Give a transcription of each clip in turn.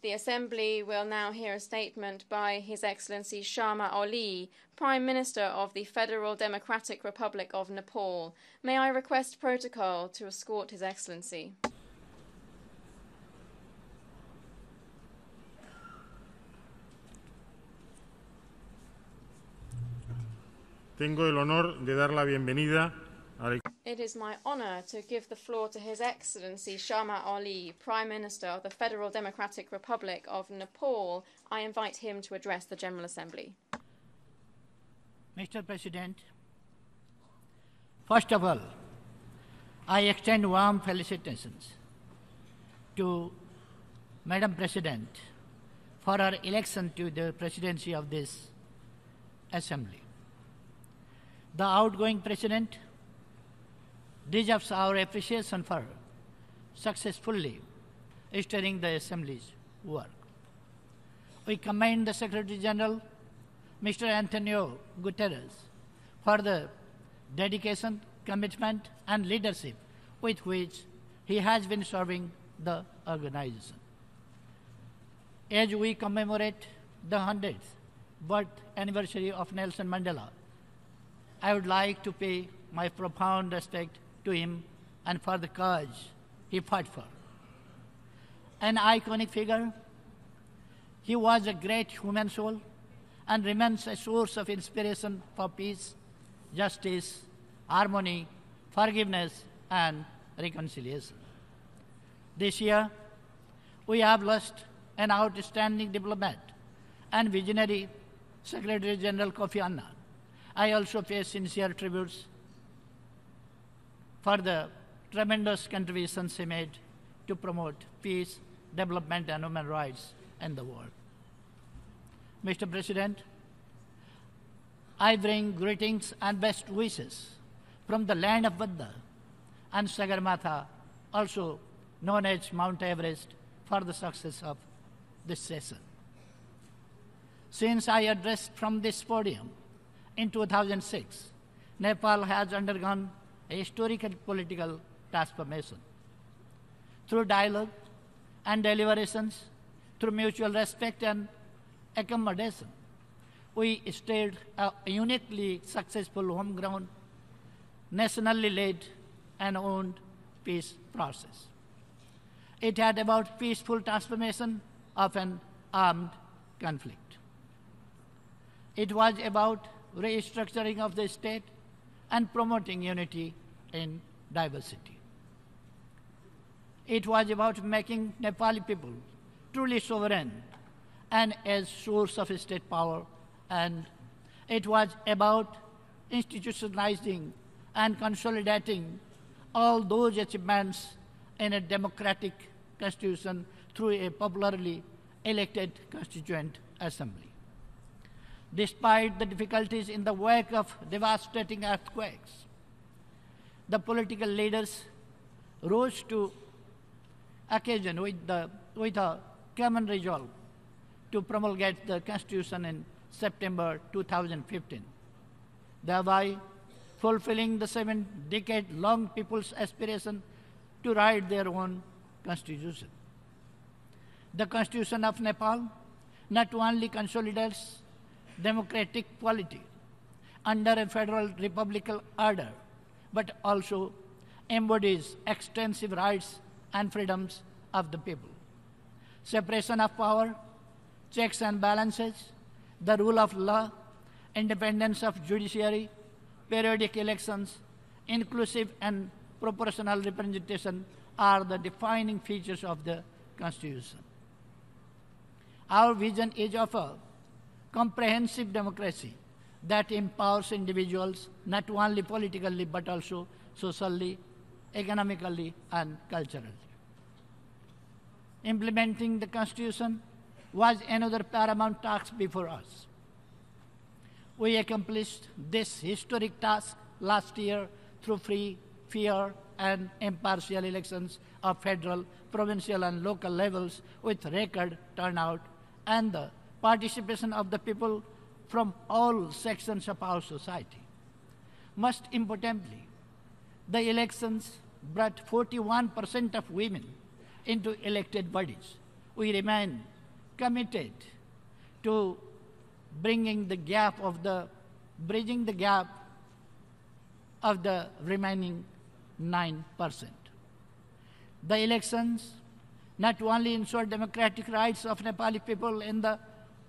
The Assembly will now hear a statement by His Excellency Sharma Oli, Prime Minister of the Federal Democratic Republic of Nepal. May I request protocol to escort His Excellency? Tengo el honor de dar la bienvenida al It is my honour to give the floor to His Excellency Sharma Ali, Prime Minister of the Federal Democratic Republic of Nepal. I invite him to address the General Assembly. Mr. President, first of all, I extend warm felicitations to Madam President for her election to the presidency of this Assembly. The outgoing President deserves our appreciation for successfully steering the Assembly's work. We commend the Secretary General, Mr. Antonio Guterres, for the dedication, commitment, and leadership with which he has been serving the organization. As we commemorate the 100th birth anniversary of Nelson Mandela, I would like to pay my profound respect to him and for the cause he fought for. An iconic figure, he was a great human soul and remains a source of inspiration for peace, justice, harmony, forgiveness, and reconciliation. This year, we have lost an outstanding diplomat and visionary Secretary General Kofi Annan. I also pay sincere tributes for the tremendous contributions he made to promote peace, development, and human rights in the world. Mr. President, I bring greetings and best wishes from the land of Buddha and Sagarmatha, also known as Mount Everest, for the success of this session. Since I addressed from this podium in 2006, Nepal has undergone a historical political transformation. Through dialogue and deliberations, through mutual respect and accommodation, we staged a uniquely successful homegrown, nationally led and owned peace process. It had about peaceful transformation of an armed conflict. It was about restructuring of the state and promoting unity in diversity. It was about making Nepali people truly sovereign and a source of state power, and it was about institutionalizing and consolidating all those achievements in a democratic constitution through a popularly elected constituent assembly. Despite the difficulties in the wake of devastating earthquakes, the political leaders rose to occasion with a common resolve to promulgate the Constitution in September 2015, thereby fulfilling the 7-decade-long people's aspiration to write their own constitution. The Constitution of Nepal not only consolidates democratic quality under a federal republican order, but also embodies extensive rights and freedoms of the people. Separation of power, checks and balances, the rule of law, independence of judiciary, periodic elections, inclusive and proportional representation are the defining features of the Constitution. Our vision is of a comprehensive democracy that empowers individuals not only politically but also socially, economically, and culturally. Implementing the Constitution was another paramount task before us. We accomplished this historic task last year through free, fair, and impartial elections of federal, provincial, and local levels with record turnout and the participation of the people from all sections of our society. Most importantly, the elections brought 41% of women into elected bodies, we remain committed to bridging the gap of the remaining 9%. The elections not only ensure democratic rights of Nepali people in the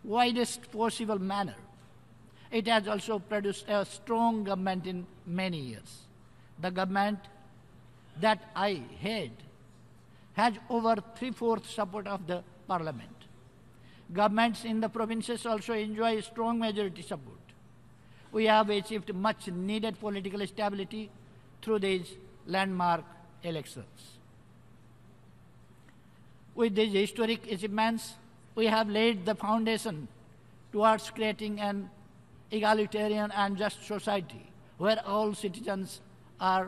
widest possible manner, it has also produced a strong government in many years. The government that I head has over 3/4 support of the parliament. Governments in the provinces also enjoy strong majority support. We have achieved much needed political stability through these landmark elections. With these historic achievements, we have laid the foundation towards creating an egalitarian and just society where all citizens are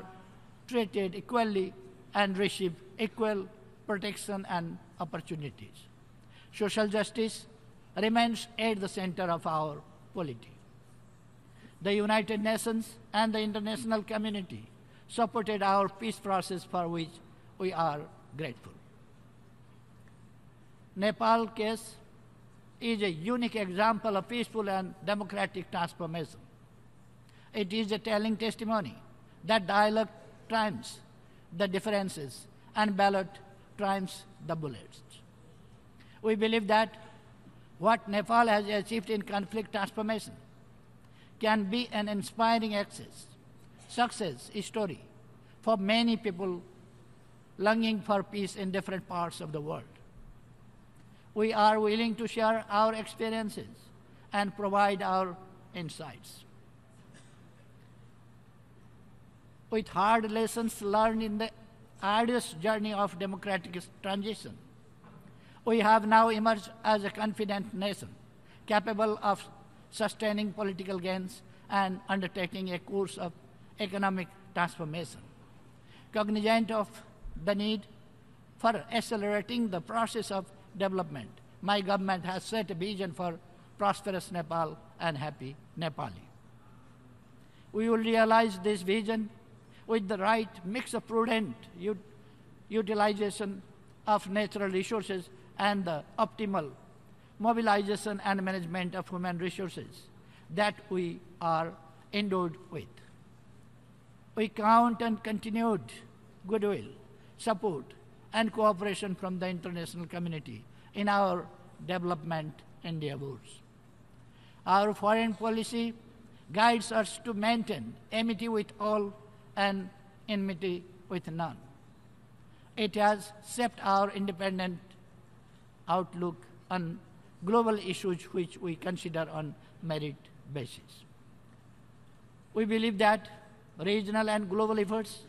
treated equally and receive equal protection and opportunities. Social justice remains at the center of our polity. The United Nations and the international community supported our peace process, for which we are grateful. Nepal case is a unique example of peaceful and democratic transformation. It is a telling testimony that dialogue triumphs the differences and ballot triumphs the bullets. We believe that what Nepal has achieved in conflict transformation can be an inspiring success story for many people longing for peace in different parts of the world. We are willing to share our experiences and provide our insights. With hard lessons learned in the arduous journey of democratic transition, we have now emerged as a confident nation, capable of sustaining political gains and undertaking a course of economic transformation. Cognizant of the need for accelerating the process of development, my government has set a vision for prosperous Nepal and happy Nepali. We will realize this vision with the right mix of prudent utilization of natural resources and the optimal mobilization and management of human resources that we are endowed with. We count on continued goodwill, support, and cooperation from the international community in our development endeavors. Our foreign policy guides us to maintain amity with all and enmity with none. It has shaped our independent outlook on global issues which we consider on merit basis. We believe that regional and global efforts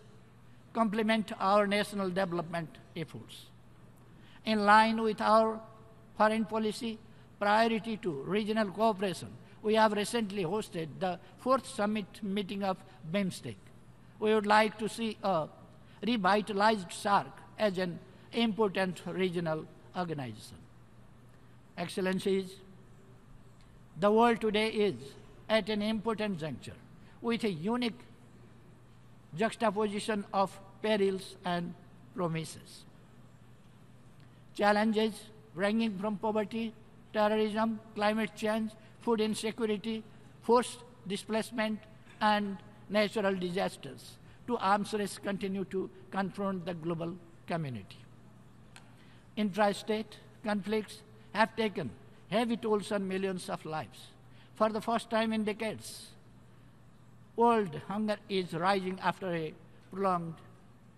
complement our national development efforts. In line with our foreign policy priority to regional cooperation, we have recently hosted the 4th summit meeting of BIMSTEC. We would like to see a revitalized SAARC as an important regional organization. Excellencies, the world today is at an important juncture with a unique juxtaposition of perils and promises. Challenges ranging from poverty, terrorism, climate change, food insecurity, forced displacement, and natural disasters to arms race continue to confront the global community. Intrastate conflicts have taken heavy tolls on millions of lives. For the first time in decades, world hunger is rising after a prolonged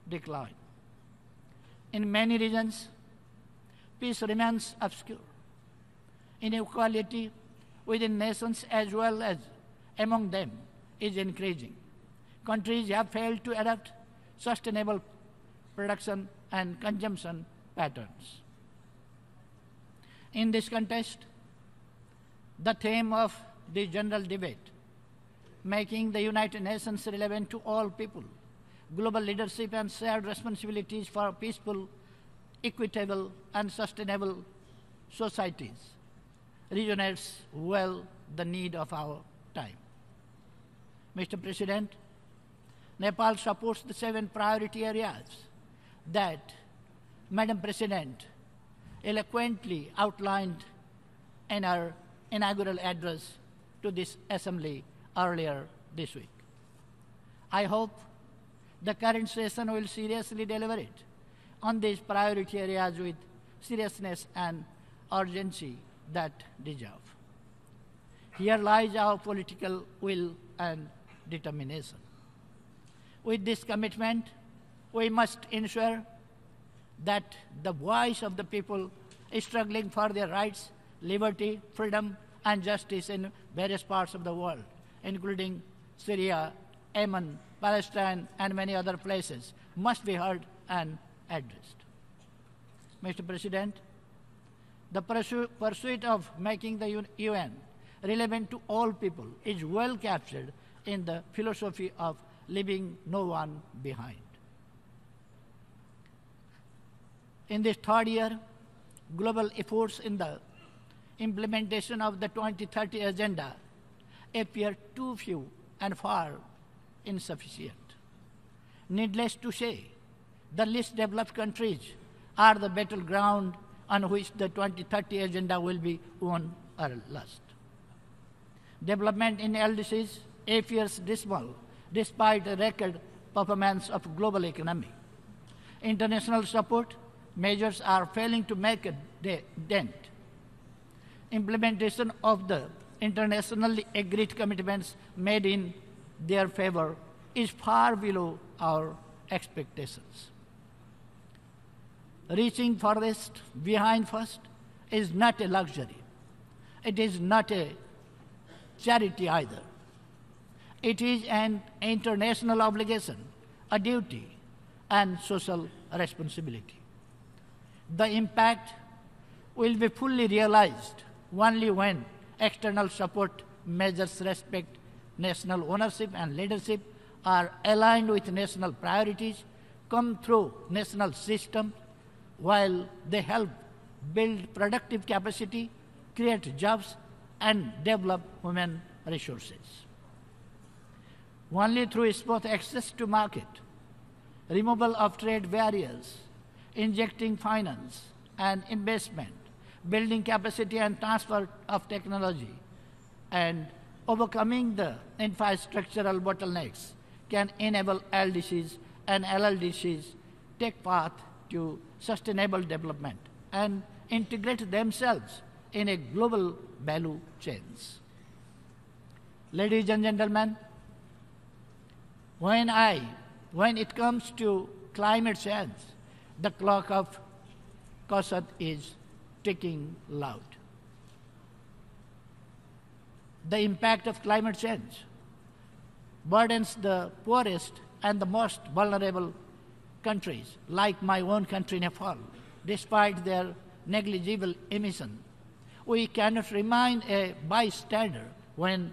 decline. In many regions, peace remains obscure. Inequality within nations as well as among them is increasing. Countries have failed to adopt sustainable production and consumption patterns. In this context, the theme of the general debate, making the United Nations relevant to all people, global leadership and shared responsibilities for peaceful, equitable, and sustainable societies, resonates well the need of our time. Mr. President, Nepal supports the 7 priority areas that Madam President eloquently outlined in our inaugural address to this Assembly earlier this week. I hope the current session will seriously deliberate on these priority areas with seriousness and urgency that deserve. Here lies our political will and determination. With this commitment, we must ensure that the voice of the people struggling for their rights, liberty, freedom, and justice in various parts of the world, including Syria, Yemen, Palestine, and many other places, must be heard and addressed. Mr. President, the pursuit of making the UN relevant to all people is well captured in the philosophy of leaving no one behind. In this third year, global efforts in the implementation of the 2030 Agenda appear too few and far insufficient. Needless to say, the least developed countries are the battleground on which the 2030 Agenda will be won or lost. Development in LDCs appears dismal despite the record performance of global economy. International support measures are failing to make a dent. Implementation of the internationally agreed commitments made in their favor is far below our expectations. Reaching farthest behind first is not a luxury. It is not a charity either. It is an international obligation, a duty, and social responsibility. The impact will be fully realized only when external support measures respect national ownership and leadership, are aligned with national priorities, come through national systems, while they help build productive capacity, create jobs, and develop human resources. Only through smooth access to market, removal of trade barriers, injecting finance and investment, building capacity and transfer of technology, and overcoming the infrastructural bottlenecks can enable LDCs and LLDCs take path to sustainable development and integrate themselves in a global value chains. Ladies and gentlemen, when it comes to climate change, the clock of Kausat is ticking loud. The impact of climate change burdens the poorest and the most vulnerable countries, like my own country, Nepal, despite their negligible emission. We cannot remain a bystander when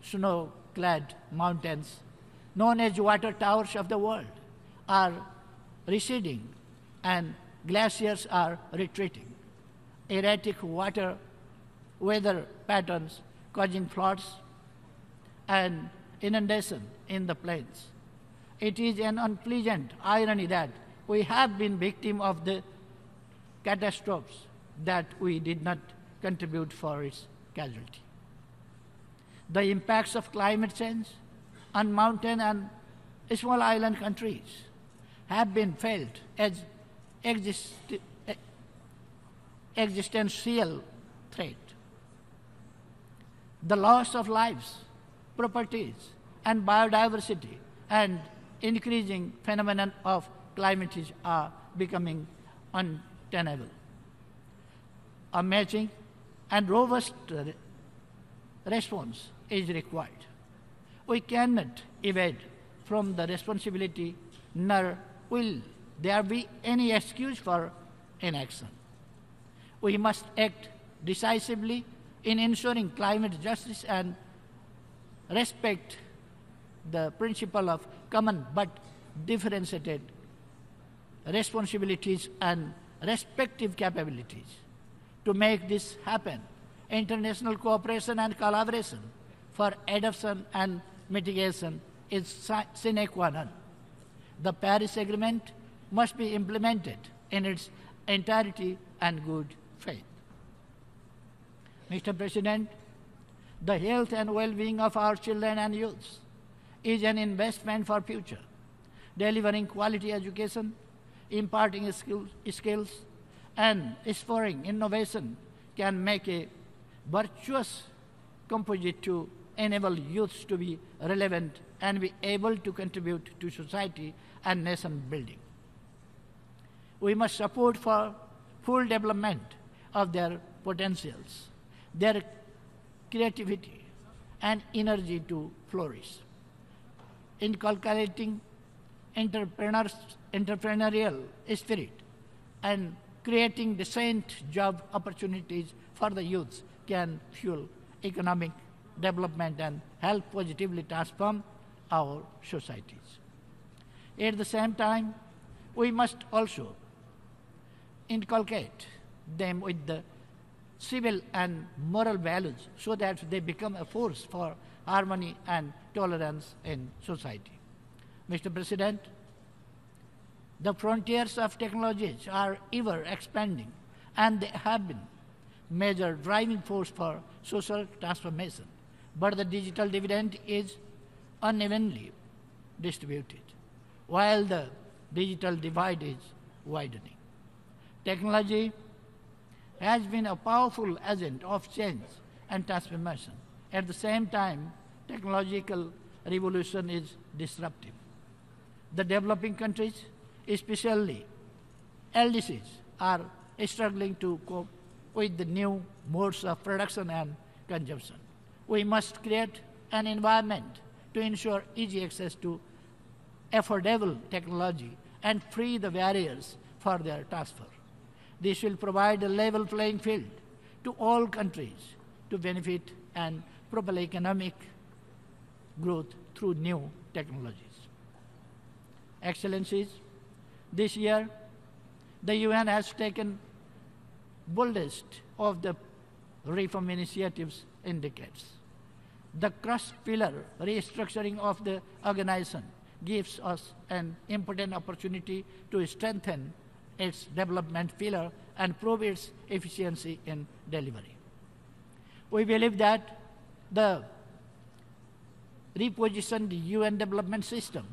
snow-clad mountains, known as water towers of the world, are receding and glaciers are retreating. Erratic weather patterns causing floods and inundation in the plains. It is an unpleasant irony that we have been victim of the catastrophes that we did not contribute for its casualty. The impacts of climate change on mountain and small island countries have been felt as existential threat. The loss of lives, properties, and biodiversity and increasing phenomenon of climate change are becoming untenable. A matching and robust response is required. We cannot evade from the responsibility, nor will there be any excuse for inaction. We must act decisively in ensuring climate justice and respect the principle of common but differentiated responsibilities and respective capabilities. To make this happen, international cooperation and collaboration for adoption and mitigation is sine qua non. The Paris Agreement must be implemented in its entirety and good faith. Mr. President, the health and well-being of our children and youths is an investment for future. Delivering quality education, imparting skills, and spurring innovation can make a virtuous composite to enable youths to be relevant and be able to contribute to society and nation building. We must support for full development of their potentials, their creativity, and energy to flourish. Inculcating entrepreneurial spirit and creating decent job opportunities for the youth can fuel economic development and help positively transform our societies. At the same time, we must also inculcate them with the civil and moral values so that they become a force for harmony and tolerance in society. Mr. President, the frontiers of technologies are ever expanding, and they have been major driving force for social transformation. But the digital dividend is unevenly distributed, while the digital divide is widening. Technology has been a powerful agent of change and transformation. At the same time, technological revolution is disruptive. The developing countries, especially LDCs, are struggling to cope with the new modes of production and consumption. We must create an environment to ensure easy access to affordable technology and free the barriers for their transfer. This will provide a level playing field to all countries to benefit and propel economic growth through new technologies. Excellencies, this year the UN has taken boldest of the reform initiatives in decades. The cross-pillar restructuring of the organization gives us an important opportunity to strengthen its development pillar and prove its efficiency in delivery. We believe that the repositioned UN development system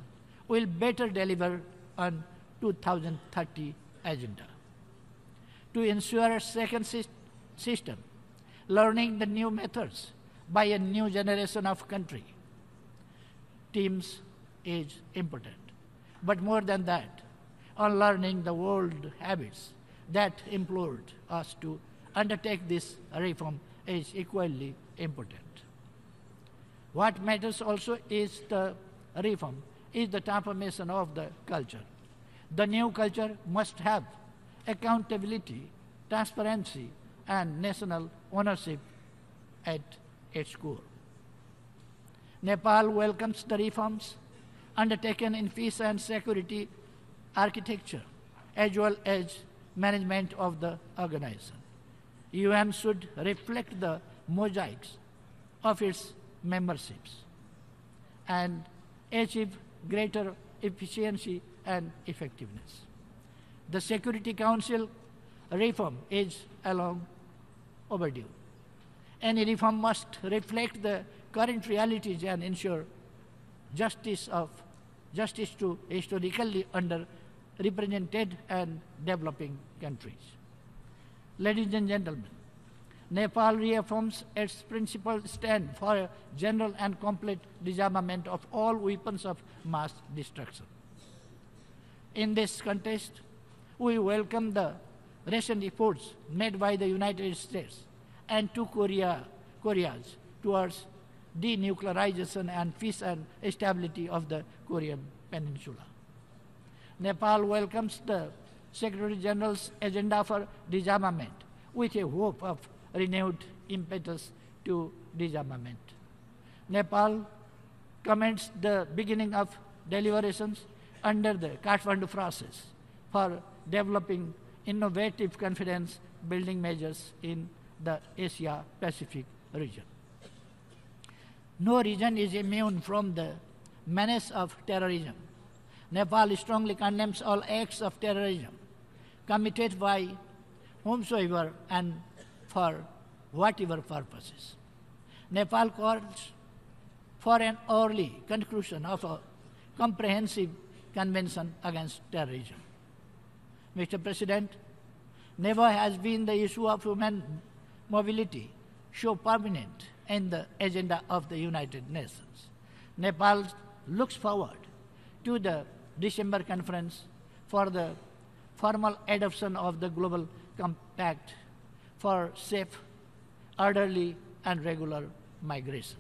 will better deliver on 2030 agenda. To ensure a second system, learning the new methods by a new generation of country teams is important. But more than that, unlearning the old habits that implored us to undertake this reform is equally important. What matters also is the reform, is the transformation of the culture. The new culture must have accountability, transparency, and national ownership at its core. Nepal welcomes the reforms undertaken in peace and security architecture, as well as management of the organization. UN should reflect the mosaics of its memberships and achieve greater efficiency and effectiveness. The Security Council reform is long overdue. Any reform must reflect the current realities and ensure justice to historically underrepresented and developing countries. Ladies and gentlemen, Nepal reaffirms its principled stand for a general and complete disarmament of all weapons of mass destruction. In this context, we welcome the recent efforts made by the United States and two Koreas towards denuclearization and peace and stability of the Korean Peninsula. Nepal welcomes the Secretary General's agenda for disarmament with a hope of renewed impetus to disarmament. Nepal commends the beginning of deliberations under the Kathmandu process for developing innovative confidence-building measures in the Asia-Pacific region. No region is immune from the menace of terrorism. Nepal strongly condemns all acts of terrorism committed by whomsoever and for whatever purposes. Nepal calls for an early conclusion of a comprehensive convention against terrorism. Mr. President, never has been the issue of human mobility so prominent in the agenda of the United Nations. Nepal looks forward to the December conference for the formal adoption of the Global Compact for safe, orderly, and regular migration.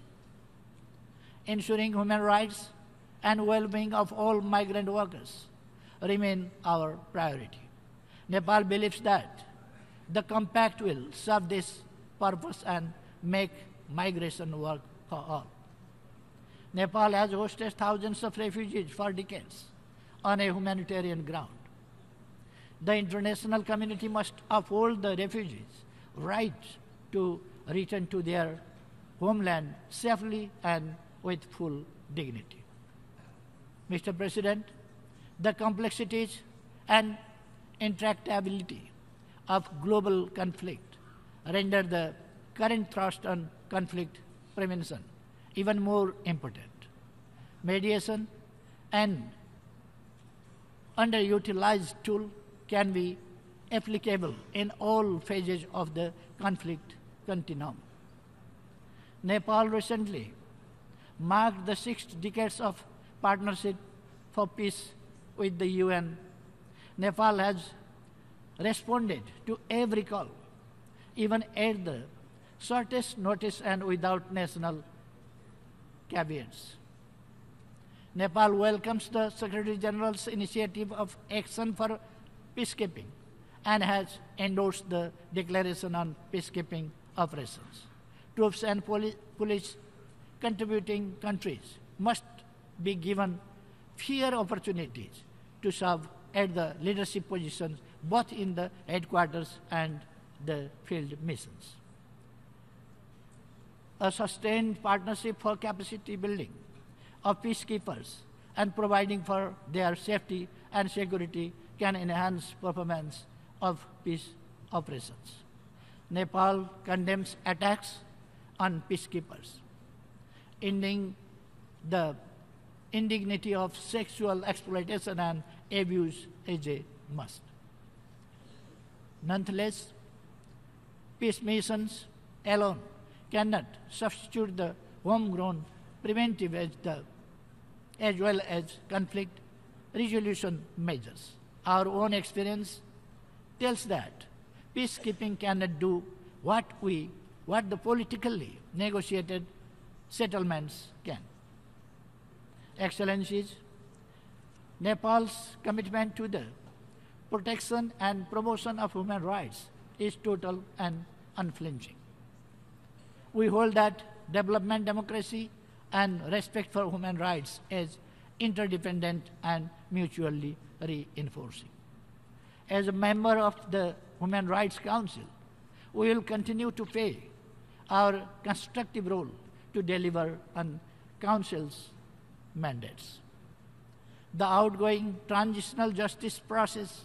Ensuring human rights and well-being of all migrant workers remain our priority. Nepal believes that the compact will serve this purpose and make migration work for all. Nepal has hosted thousands of refugees for decades on a humanitarian ground. The international community must uphold the refugees' right to return to their homeland safely and with full dignity. Mr. President, the complexities and intractability of global conflict render the current thrust on conflict prevention even more important. Mediation, an underutilized tool, can be applicable in all phases of the conflict continuum. Nepal recently marked the 6 decades of partnership for peace with the UN. Nepal has responded to every call, even at the shortest notice and without national caveats. Nepal welcomes the Secretary General's initiative of action for peacekeeping and has endorsed the Declaration on Peacekeeping Operations. Troops and police contributing countries must be given fair opportunities to serve at the leadership positions both in the headquarters and the field missions. A sustained partnership for capacity building of peacekeepers and providing for their safety and security can enhance performance of peace operations. Nepal condemns attacks on peacekeepers. Ending the indignity of sexual exploitation and abuse is a must. Nonetheless, peace missions alone cannot substitute the homegrown preventive as well as conflict resolution measures. Our own experience tells that peacekeeping cannot do what the politically negotiated settlements can. Excellencies, Nepal's commitment to the protection and promotion of human rights is total and unflinching. We hold that development, democracy, and respect for human rights is interdependent and mutually reinforcing. As a member of the Human Rights Council, we will continue to play our constructive role to deliver on Council's mandates. The ongoing transitional justice process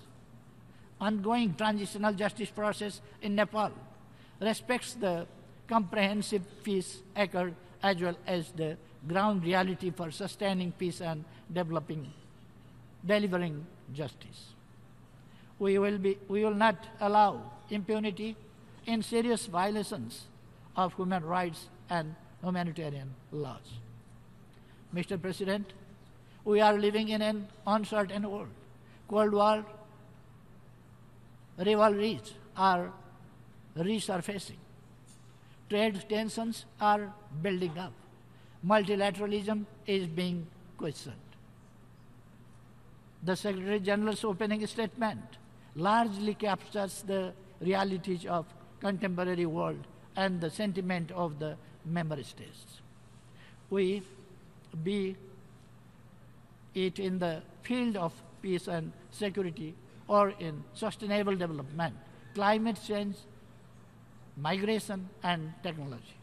in Nepal respects the comprehensive peace accord as well as the ground reality for sustaining peace and delivering justice. We will not allow impunity in serious violations of human rights and humanitarian laws. Mr. President, we are living in an uncertain world. Cold War rivalries are resurfacing. Trade tensions are building up. Multilateralism is being questioned. The Secretary General's opening statement largely captures the realities of contemporary world and the sentiment of the member states. We, be it in the field of peace and security or in sustainable development, climate change, migration, and technology.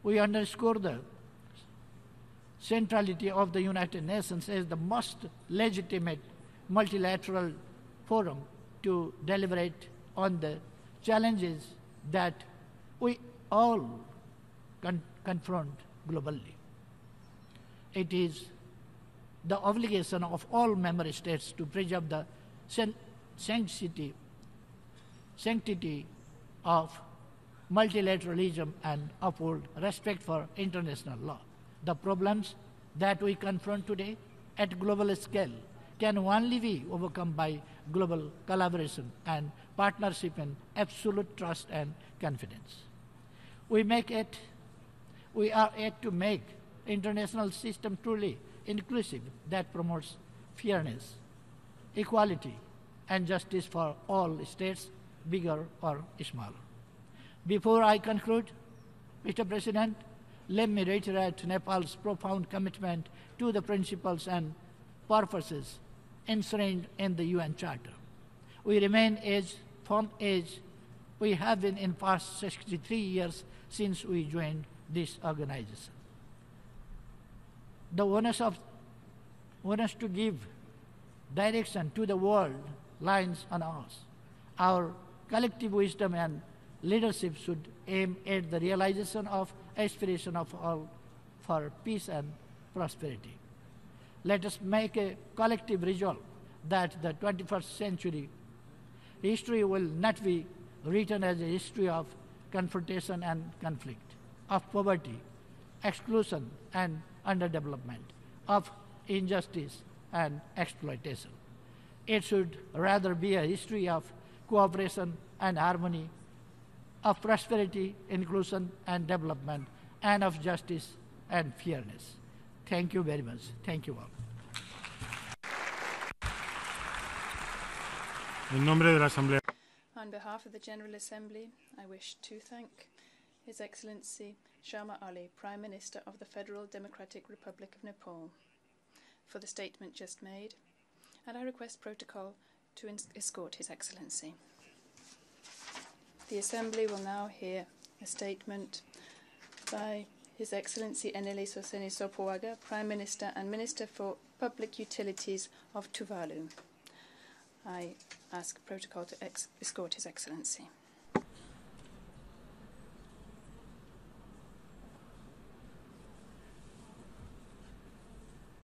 We underscore the centrality of the United Nations as the most legitimate multilateral forum to deliberate on the challenges that we all confront globally. It is the obligation of all member states to preserve the sanctity of multilateralism and uphold respect for international law. The problems that we confront today at global scale can only be overcome by global collaboration and partnership in absolute trust and confidence. We are yet to make international system truly inclusive that promotes fairness, equality, and justice for all states, bigger or smaller. Before I conclude, Mr. President, let me reiterate Nepal's profound commitment to the principles and purposes enshrined in the UN Charter. We remain as firm as we have been in past 63 years since we joined this organization. The onus to give direction to the world lies on us. Our collective wisdom and leadership should aim at the realization of aspiration of all for peace and prosperity. Let us make a collective resolve that the 21st century history will not be written as a history of confrontation and conflict, of poverty, exclusion and underdevelopment, of injustice and exploitation. It should rather be a history of cooperation and harmony, of prosperity, inclusion and development, and of justice and fairness. Thank you very much. Thank you all. En nombre de la Asamblea. On behalf of the General Assembly, I wish to thank His Excellency Sharma Ali, Prime Minister of the Federal Democratic Republic of Nepal, for the statement just made, and I request protocol to escort His Excellency. The Assembly will now hear a statement by His Excellency Enele Soseni Sopoaga, Prime Minister and Minister for Public Utilities of Tuvalu. I ask protocol to escort His Excellency.